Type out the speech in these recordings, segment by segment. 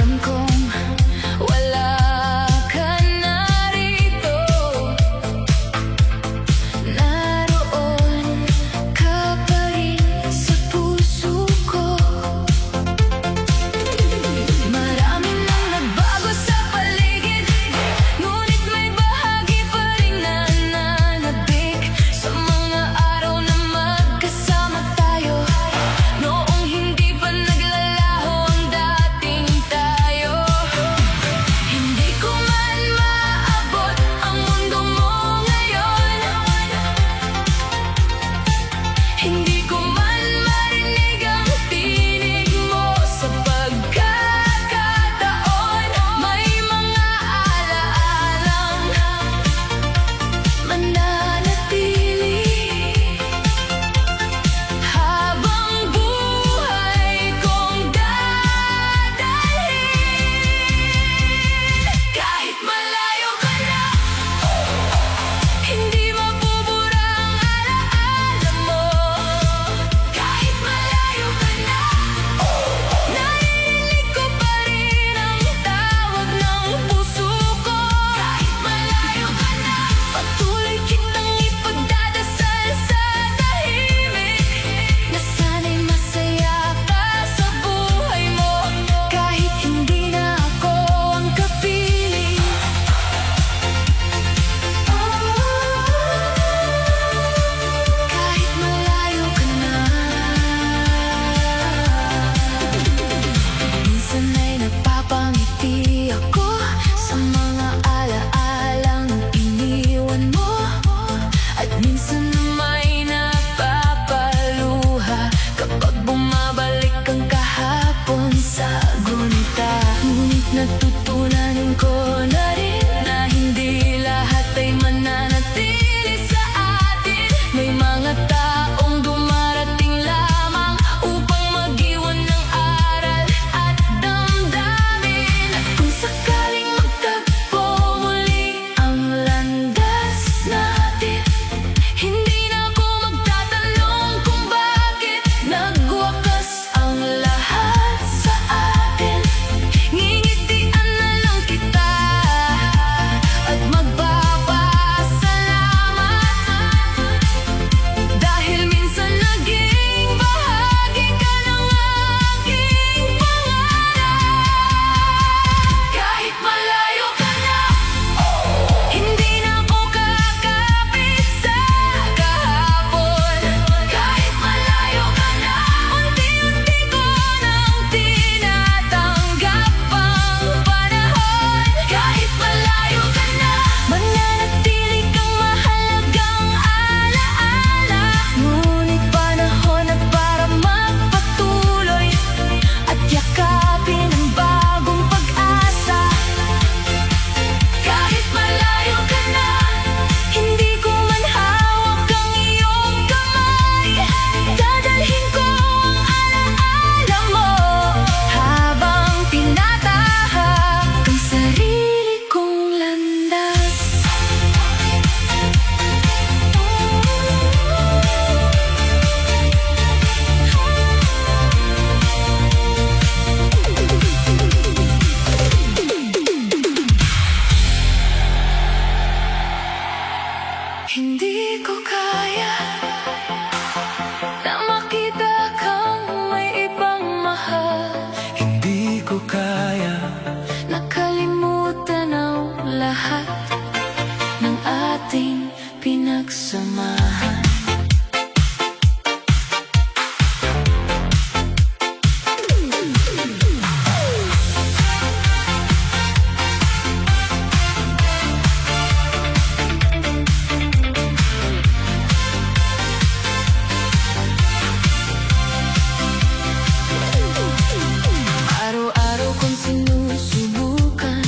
alam kong wala ka na rito. Naroon ka pa rin sa puso ko. Marami nang nagbago sa paligid, ngunit may bahagi pa rin na nananabik sa mga araw na magkasama tayo. Noong hindi pa naglalaho ang dating tayo. Hindi ko man maabot ang mundo mo ngayon. Hindi ko man marinig ang tinig mo sa pagkakataon. May mga alaalang mananatili habang buhay kong dadalhin. Kahit malayo ka na, hindi mabubura ang alaala mo. Kahit malayo ka na, narinig ko pa rin ang tawag ng puso ko. Kahit malayo ka na, patuloy kitang ipagdadasal sa tahimik, na sana'y masaya ka sa buhay mo. Kahit hindi na ako ang kapiling. Kahit malayo ka na, minsan ay nagpapangiti ako sa mga alaalang iniwan mo. At minsan na may napapaluha kapag bumabalik ang kahapon sa gunita. Ngunit natutunan ko na rin na hindi lahat ay mananatili sa atin. May mga taong dumarating lamang upang mag-iwan ng aral at damdamin. At kung sakaling magtagpo muli ang landas natin, hindi na ako magtatanong kung bakit nagwakas ang lahat sa atin. Ngingitian na lang kita at magpapasalamat, dahil minsan naging bahagi ka ng aking pangarap. Kahit malayo ka na, hindi na ako kakapit sa kahapon. Kahit malayo ka na, unti-unti ko nang tinatanggap ang panahon. Kahit malayo ka na, mananatili kang mahalagang alaala. Ngunit panahon na para magpatuloy at yakapin ang bagong pag-asa. Kahit malayo ka na, hindi ko man hawak ang iyong kamay. Dadalhin ko ang alaala mo habang tinatahak ang sarili kong landas. Hindi ko kaya na makita kang may ibang mahal. Hindi ko kaya Nakalimutan ang lahat ng ating pinagsamahan. Araw-araw kong sinusubukan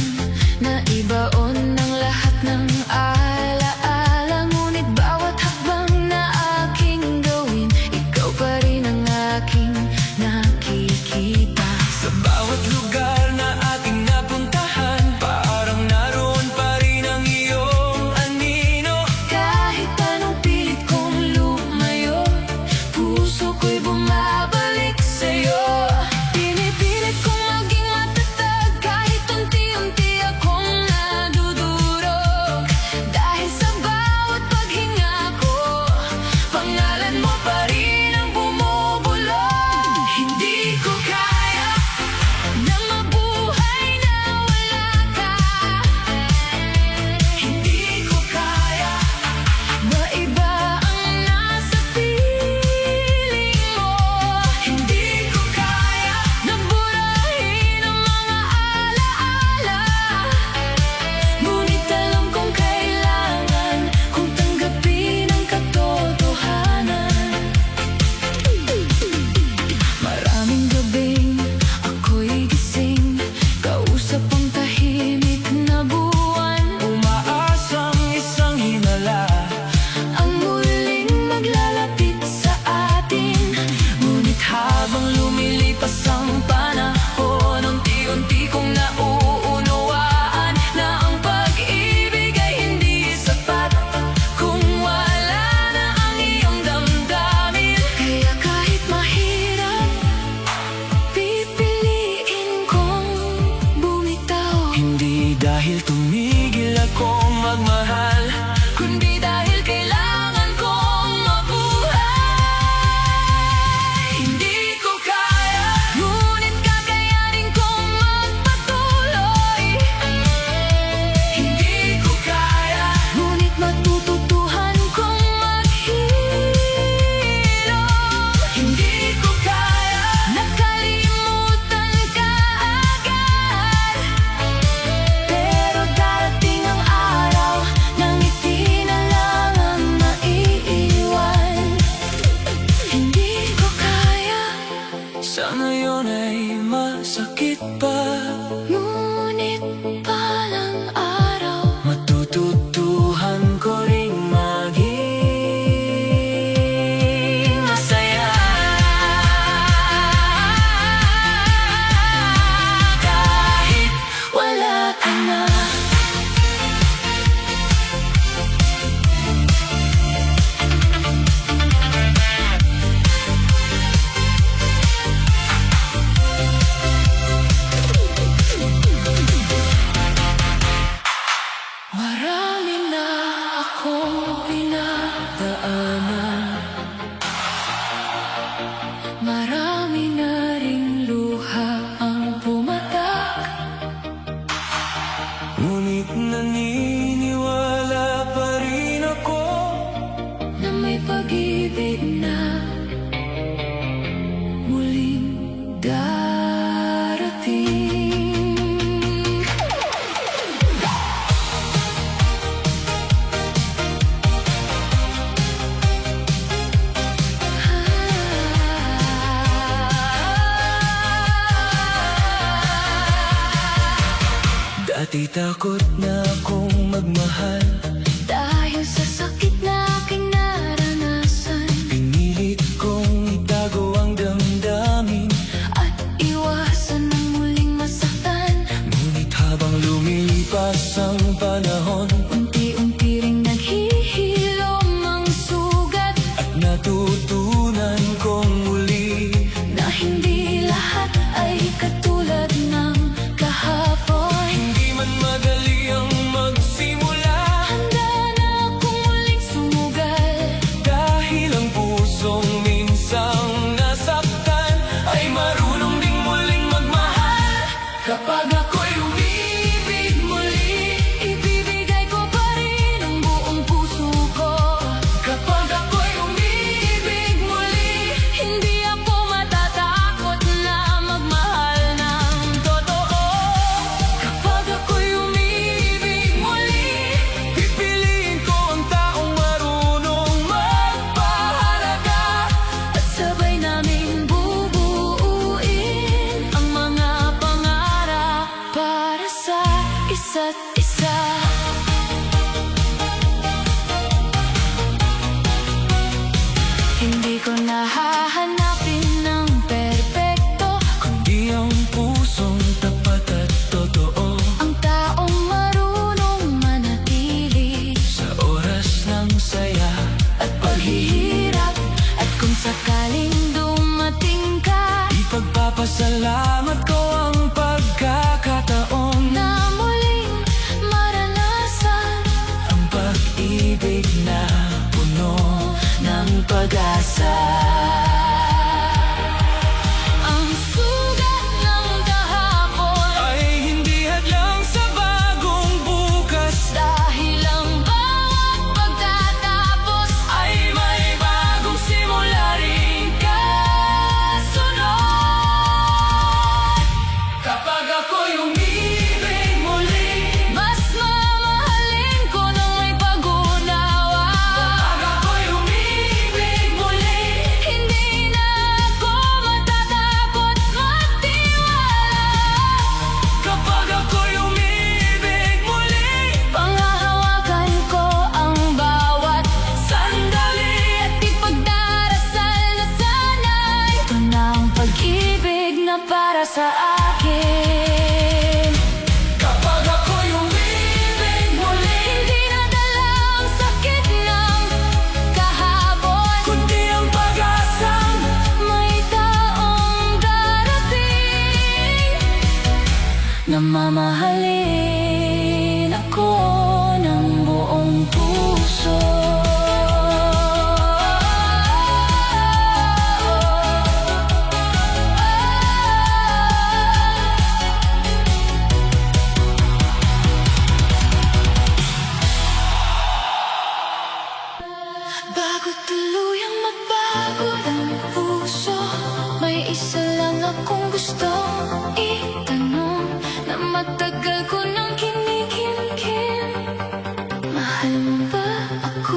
na ibaon ng lahat ng alaala, ngunit bawat hakbang Di takot na akong magmahal. Dahil sa sakit na aking naranasan, Pinilit kong itago ang damdamin. at iwasan ang muling masaktan. Ngunit habang lumilipas ang panahon, Unti-unti ring naghihilom ang sugat, at natutunan kong muli na hindi lahat ay katulad ng kahapon. hindi man madali ang magsimula. Handa na akong muling sumugal, Dahil ang pusong minsang nasaktan ay marunong ding muling magmahal. kapag ako'y umibig muli, ibibigay ko pa rin ang buong puso ko. Kapag ako'y umibig muli, hindi ako matatakot na magmahal ng totoo. Kapag ako'y umibig muli, Pipiliin ko ang taong marunong magpahalaga. at sabay namin bubuuin ang mga pangarap para sa isa't isa. Hindi ko nahahanapin ng perpekto, Kundi ang pusong tapat at totoo. ang taong marunong manatili Sa oras ng saya at paghihirap. At kung sakaling dumating ka ipagpapasalamat ko ang pagkakataon na muling maranasan ang pag-ibig na puno ng pag-asa. ang sugat ng kahapon. Ay hindi hadlang sa bagong bukas. Dahil ang bawat pagtatapos Ay may bagong simula rin kasunod. kapag ako'y umibig muli. Mas mamahalin ko ng may pag-unawa. Kapag ako'y umibig muli. Hindi na ako matatakot magtiwala. Kapag ako'y umibig muli. Panghahawakan ko ang bawat Sandali at ipagdarasal na sana ito na ang pag-ibig na para sa akin. kapag ako'y umibig muli. Hindi na dala ang sakit ng kahapon, Kundi ang pag-asang may taong darating na mamahalin ako ng buong puso. Bago tuluyang magbago ang puso, may isa lang akong gustong itanong na matagal ko nang kinikimkim. Mahal mo ba ako?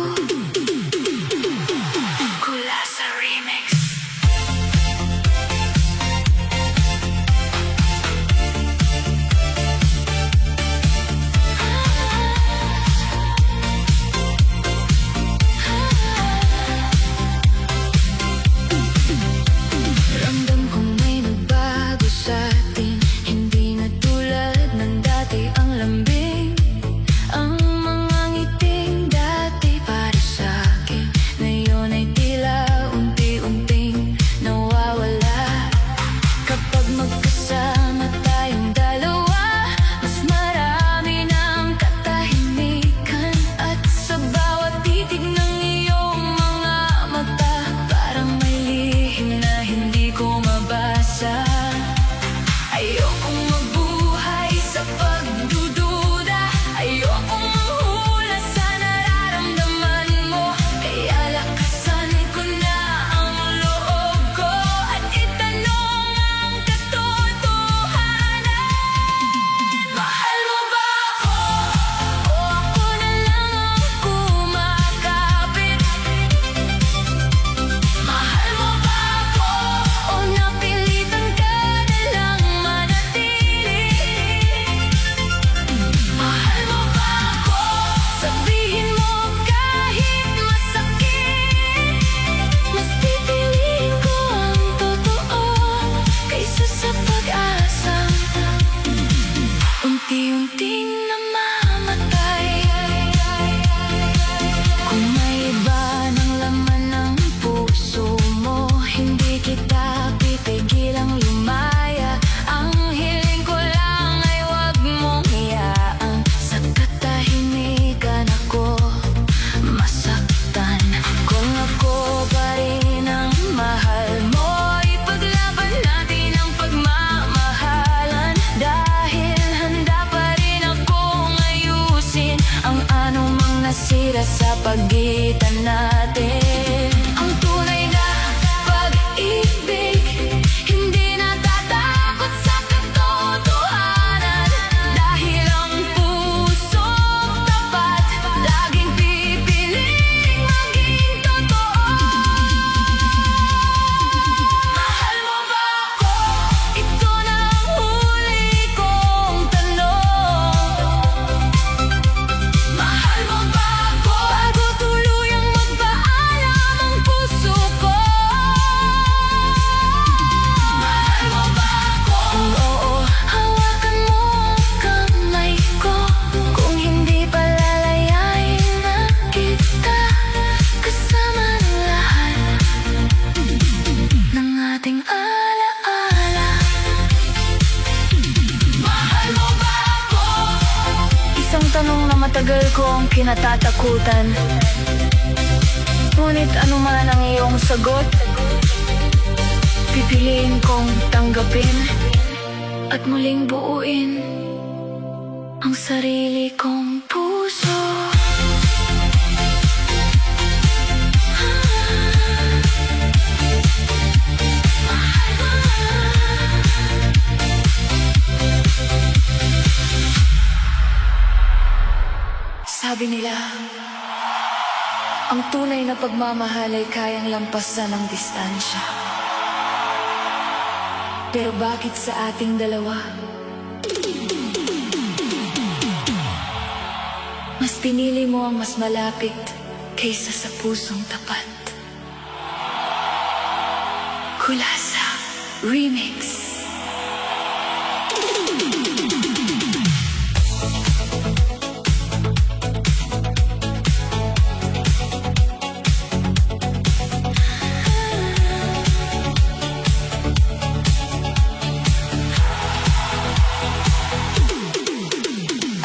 pagitan natin. Ang tunay na pag-ibig, hindi natatakot sa katotohanan. Dahil ang pusong tapat, laging pipiling maging totoo. Mahal mo ba ako? Ito na ang huli kong tanong. Mahal mo ba ako? Bago tuluyang magpaalam ang puso ko. Mahal mo ba ako? Oo, hawakan mo ang kamay ko. Kung hindi pa lalayain na kita, kasama ng lahat ng ating alaala. Mahal mo ba ako? Isang tanong na matagal kong kinatatakutan. Ngunit anuman ang iyong sagot, pipiliin kong tanggapin at muling buuin ang sarili kong puso. Sabi nila, ang tunay na pagmamahal ay kayang lampasan ang distansya. Pero bakit sa ating dalawa, mas pinili mo ang mas malapit kaysa sa pusong tapat? Kulasa Remix.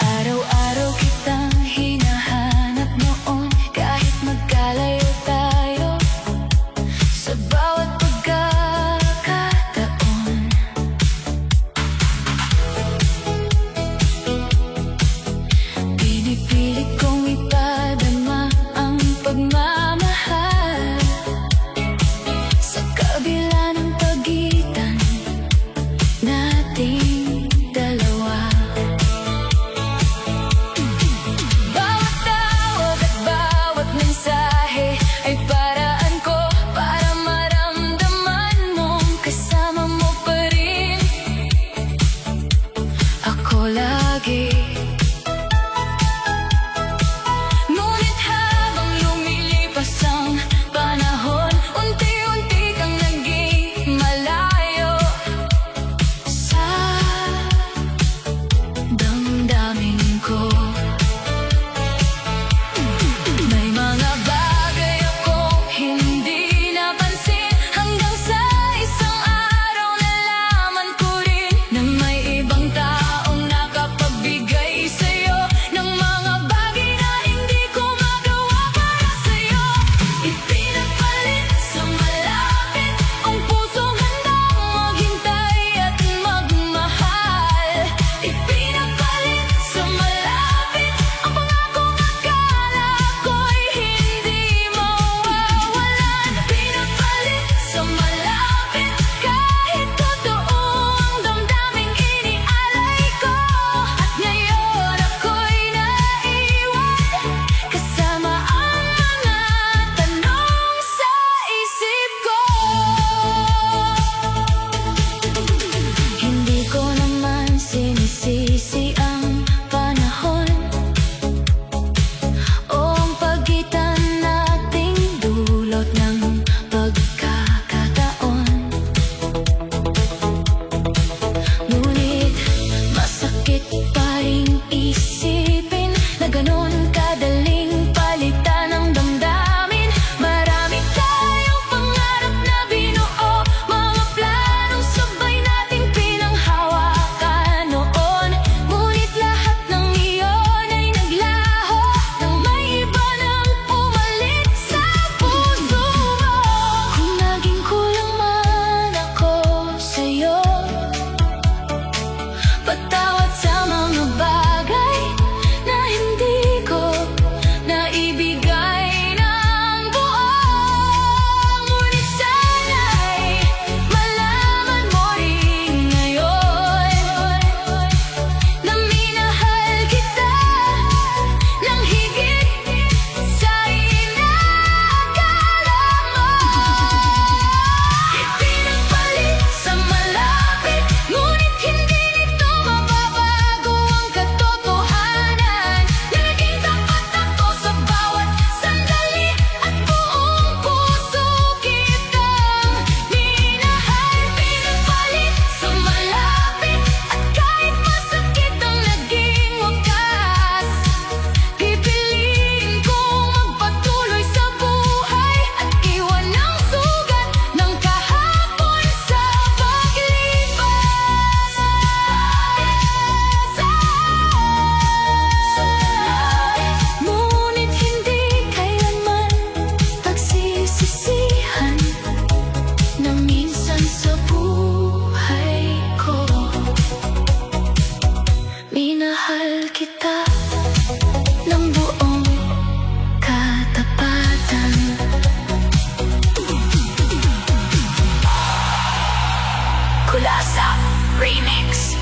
Araw-araw kitang hinahanap noon, kahit magkalayo tayo sa bawat pagkakataon. Pinipilit kong ipadama ang pagmamahal sa kabila ng pagitan nating dalawa. Bawat tawag at bawat mensahe ay paraan ko para maramdaman mong kasama mo pa rin ako lagi. Ngunit habang lumilipas ang panahon, unti-unti kang naging malayo sa damdamin ko. May mga bagay akong hindi napansin, hanggang sa isang araw nalaman ko rin na may ibang taong nakapagbigay mahal kita ng buong katapatan. Kulasa Remix.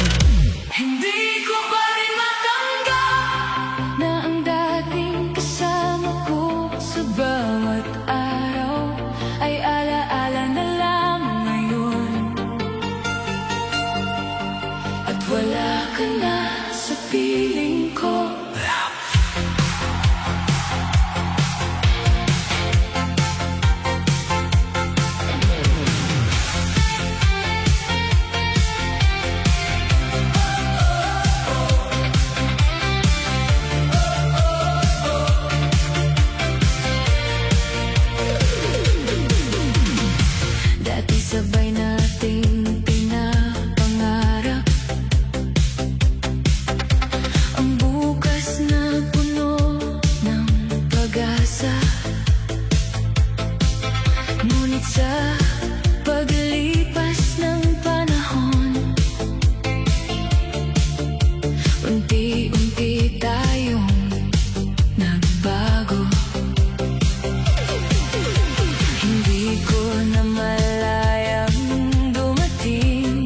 Hindi ko pa rin matanggap na ang dating kasama ko sa bawat araw ay alaala na lamang ngayon. At wala ka na sa piling ko. Dati sabay nating pinapangarap ang bukas na puno ng pag-asa. Ngunit sa paglipas ng panahon, unti-unti tayong nagbago. Hindi ko na malayang dumating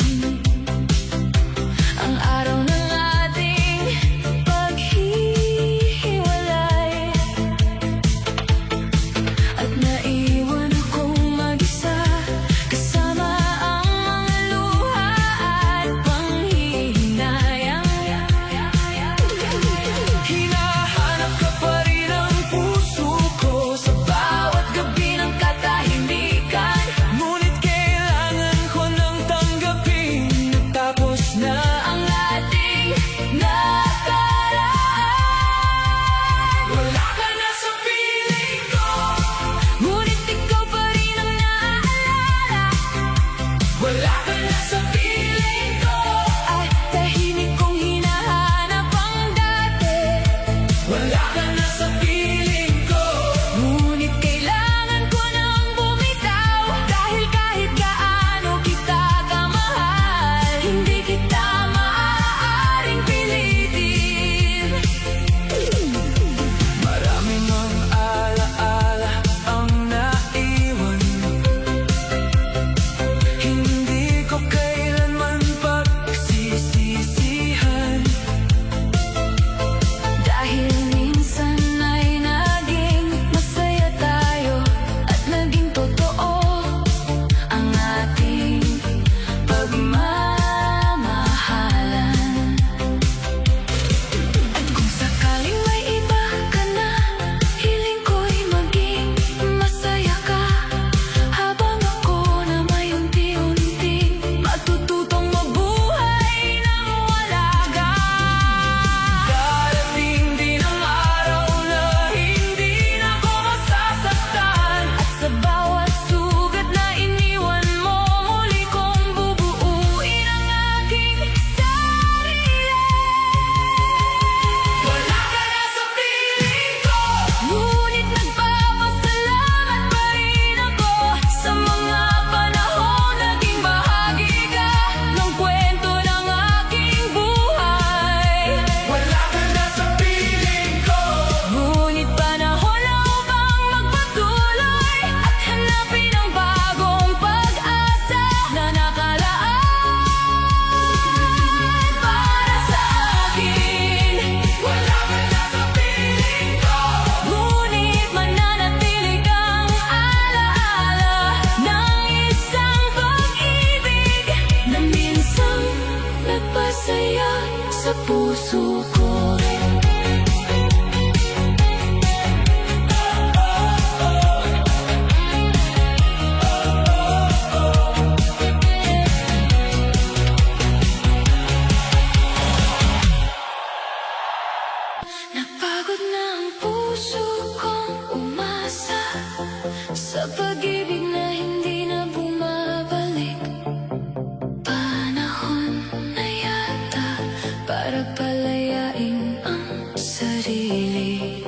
ang araw ng ating paghihiwalay, at naiwan akong mag-isa kasama ang mga luha at panghihinayang. Hinahanap ka pa rin ang puso ko sa bawat gabi ng katahimikan. Ngunit kailangan ko nang tanggapin na tapos na ang ating nakaraan. Wala ka na sa piling ko, ngunit ikaw pa rin ang naaalala. Wala ka na sa piling ko, ay tahimik kong hinahanap ang dati. Wala ka na sa piling ko, ngunit kailangan ko nang bumitaw. Dahil kahit gaano kita kamahal, hindi kita maaaring pilitin. Marami mang alaala ang naiwan. Hindi ko kailanman pagsisisihan. Dahil minsan ay naging masaya tayo at naging totoo ang ating pagmamahalan. At kung sakaling may iba ka na, hiling ko'y maging masaya ka, habang ako na may unti-unting matututong mabuhay nang wala ka. Darating din ang araw na Hindi na ako masasaktan, at sa bawat sugat na iniwan mo, muli kong bubuuin ang aking sarili. wala ka na sa piling ko. Ngunit nagpapasalamat pa rin ako sa mga panahon naging bahagi ka ng kwento ng aking buhay. Wala ka na sa piling ko. Ngunit panahon na upang magpatuloy at hanapin ang bagong pag-asa na nakalaan para sa akin. Wala ka na sa piling ko. Ngunit mananatili kang alaala ng isang pag-ibig na minsang nagpasaya sa puso ko. Napagod na ang puso kong umasa sa pag-ibig na hindi na bumabalik. Panahon na yata para palayain ang sarili.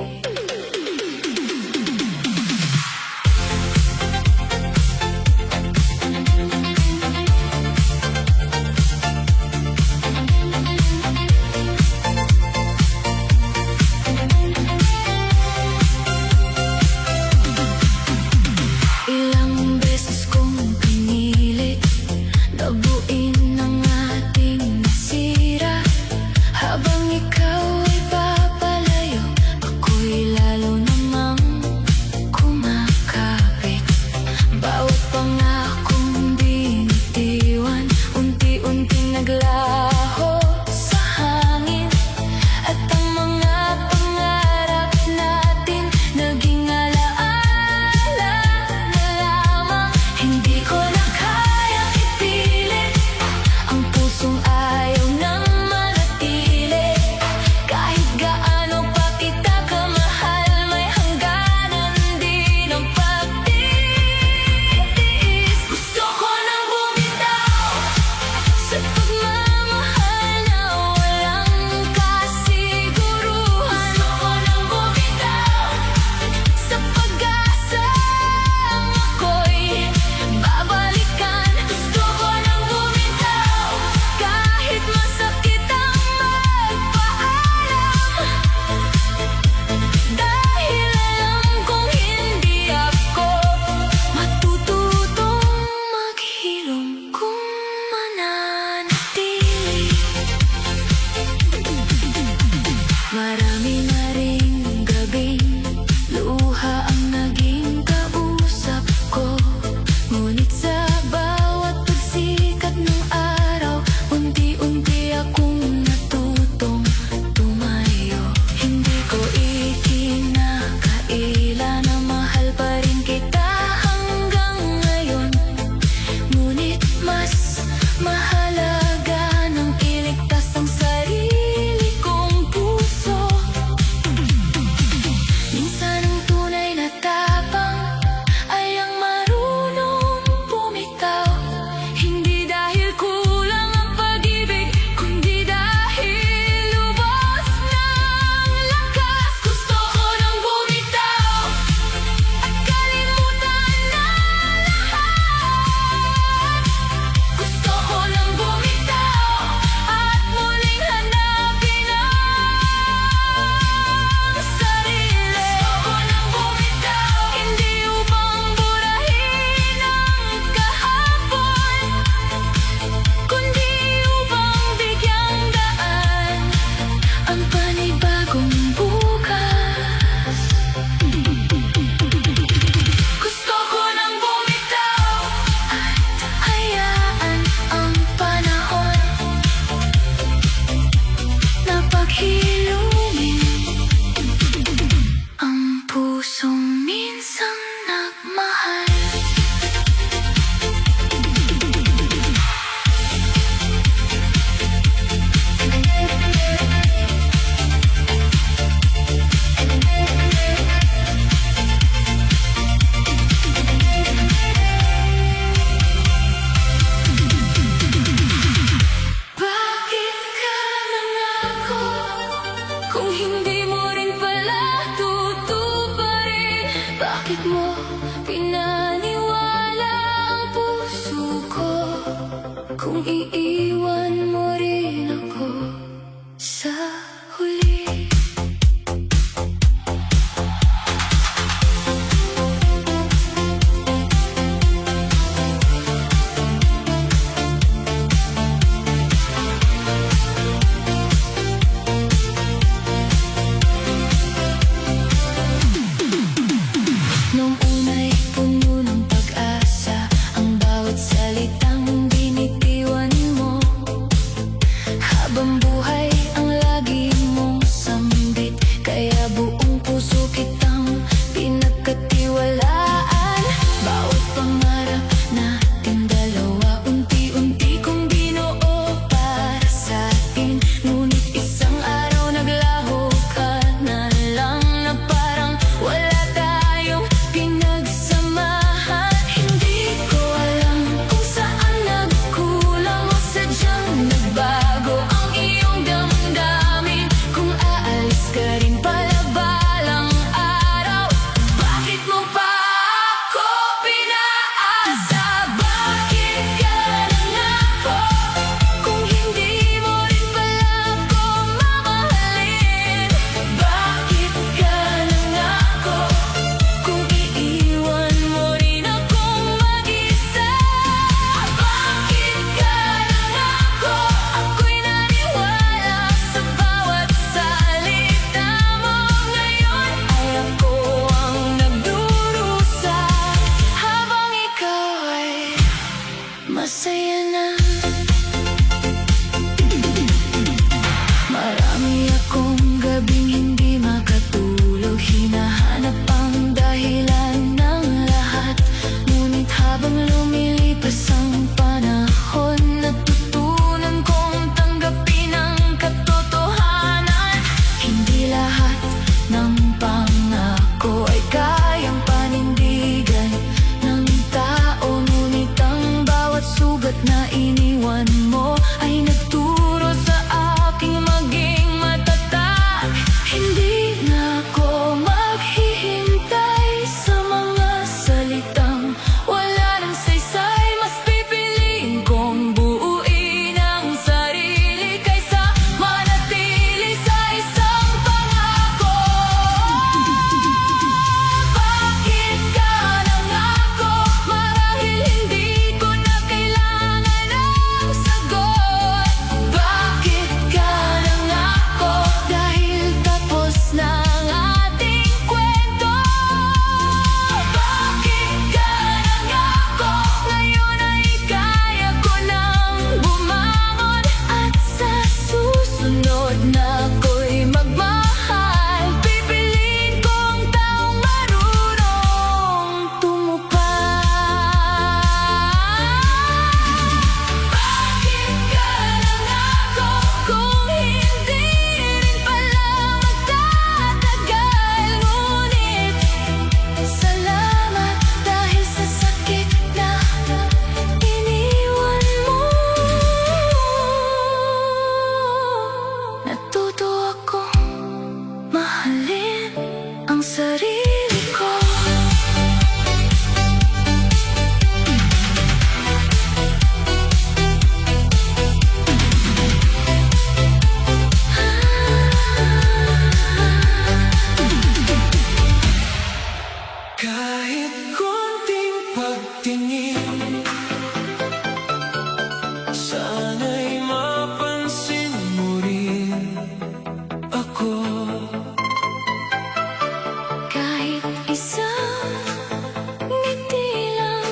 Mamiyak kong gabing hindi makatulog, hinahanap ang dahilan ng lahat. Ngunit habang lumilipas ang panahon, natutunan kong tanggapin ang katotohanan. Hindi lahat ng pangako ay kayang panindigan ng tao. Ngunit ang bawat sugat na iniwan mo ay nagturo sa aking maging matatag. Hindi na ako maghihintay sa mga salitang wala ng saysay. Mas pipiliin kong buuin ang sarili kaysa manatili sa isang pangako. Bakit ka nangako? Marahil hindi ko na kailangan ang sagot. Bakit ka nangako? Dahil tapos na ang ating kwento. Bakit ka nangako? Ngayon ay kaya ko nang bumangon, at sa susunod na ako'y magmahal, pipiliin kong taong marunong tumupad. Bakit ka nangako kung hindi rin pala magtatagal? Ngunit salamat dahil sa sakit na iniwan mo. Natuto akong mahalin ang sarili ko. Kahit konting pagtingin, sana'y mapansin mo rin ako. Kahit isang ngiti lang,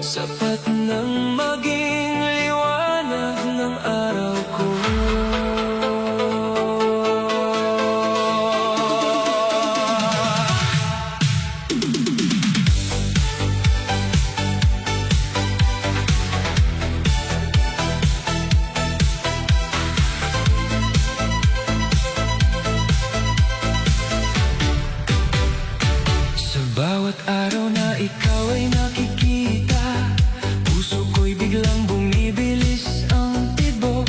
Sapat nang maging liwanag ng araw ko. Sa bawat araw na ikaw ay nakikita, puso ko'y biglang bumibilis ang tibok.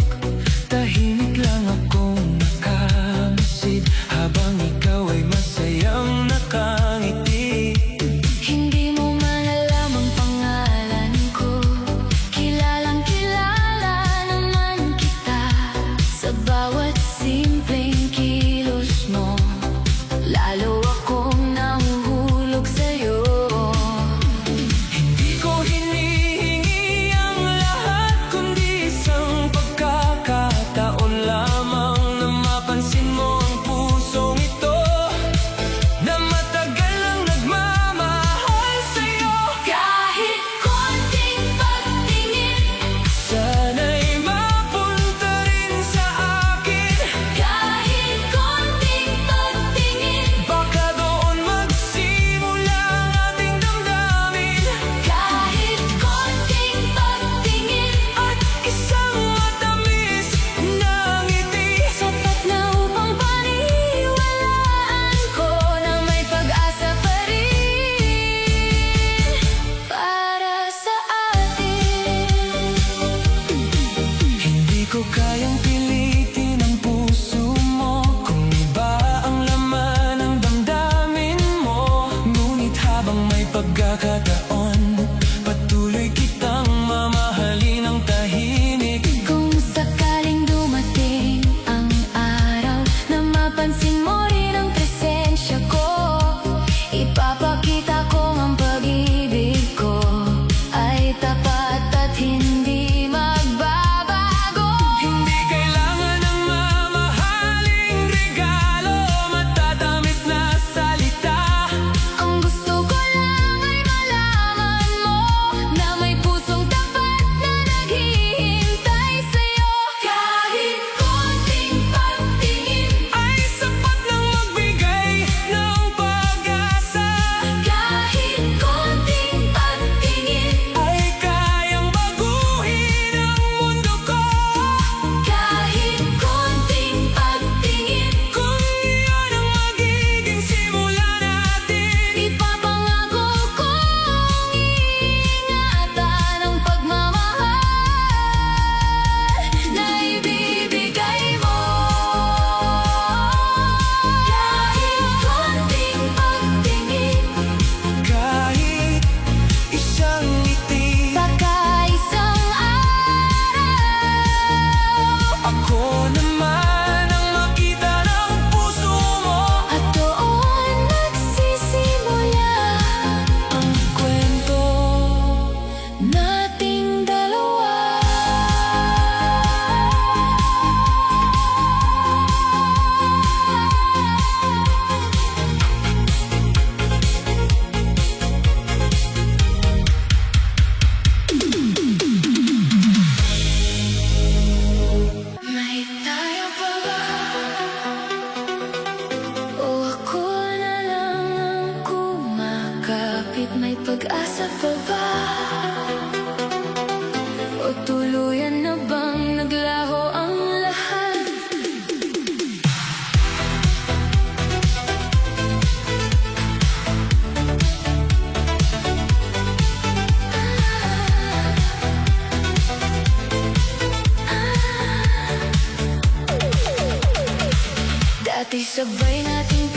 Tahimik lang akong nakamasid habang ikaw ay masayang nakangiti. hindi mo man alam ang pangalan ko. Kilalang kilala naman kita. Sa bawat simpleng kilos mo, lalo akong nahuhulog sa'yo. Hindi ko hinihingi ang lahat, kundi isang pagkakataon lamang na mapansin mo ang pusong ito, na matagal lang nagmamahal sa'yo. Kahit konting pagtingin, Sana'y mapunta rin sa akin. kahit konting pagtingin, Baka doon magsimula ang ating damdamin, kahit konting pagtingin, at isang matamis na ngiti. sapat na upang paniwalaan ko na may pag-asa pa rin para sa atin. Hindi ko kayang pilitin ang puso mo kung iba ang laman ng damdamin mo. Ngunit habang may pagkakataon, patuloy kitang mamahalin ng tahimik. Kung sakaling dumating ang araw na mapansin mo rin ang presensya ko, ipapakita ko ang pag-ibig ko ay tapat at hindi magbabago. Hindi kailangan ng mamahaling regalo, matatamis na salita. Ang gusto ko lang ay malaman mo na may pusong tapat na naghihintay sa'yo. Kahit konting pagtingin, pag-asa pa ba? O tuluyan na bang naglaho ang lahat? Dati sabay nating